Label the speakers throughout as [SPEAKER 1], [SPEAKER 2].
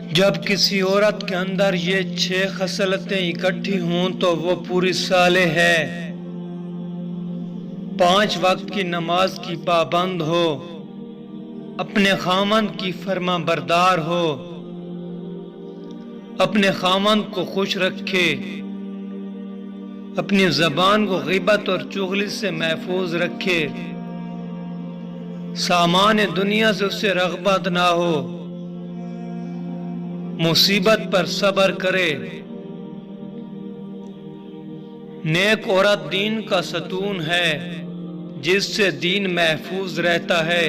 [SPEAKER 1] جب کسی عورت کے اندر یہ 6 خصلتیں اکٹھی ہوں تو وہ پوری صالح ہے۔ 5 وقت کی نماز کی پابند ہو، اپنے خاوند کی فرما بردار ہو، اپنے خاوند کو خوش رکھے، اپنی زبان کو غیبت اور چغلی سے محفوظ رکھے، سامان دنیا سے اسے رغبت نہ ہو، مصیبت پر صبر کرے۔ نیک عورت دین کا ستون ہے، جس سے دین محفوظ رہتا ہے۔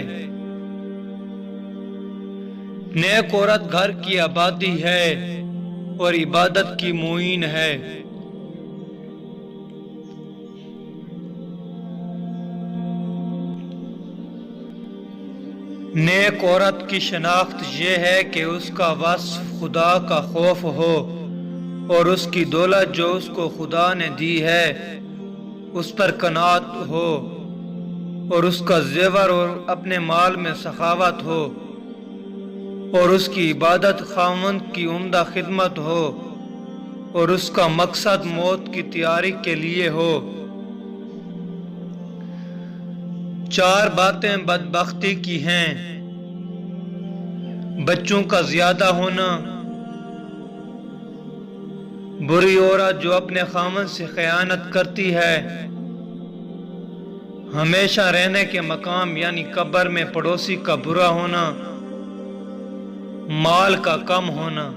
[SPEAKER 1] نیک عورت گھر کی آبادی ہے اور عبادت کی معین ہے۔ نیک عورت کی شناخت یہ ہے کہ اس کا وصف خدا کا خوف ہو اور اس کی دولت جو اس کو خدا نے دی ہے اس پر قناعت ہو، اور اس کا زیور اور اپنے مال میں سخاوت ہو، اور اس کی عبادت خاوند کی عمدہ خدمت ہو، اور اس کا مقصد موت کی تیاری کے لیے ہو۔ 4 باتیں بدبختی کی ہیں: بچوں کا زیادہ ہونا، بری عورت جو اپنے خاوند سے خیانت کرتی ہے، ہمیشہ رہنے کے مقام یعنی قبر میں پڑوسی کا برا ہونا، مال کا کم ہونا۔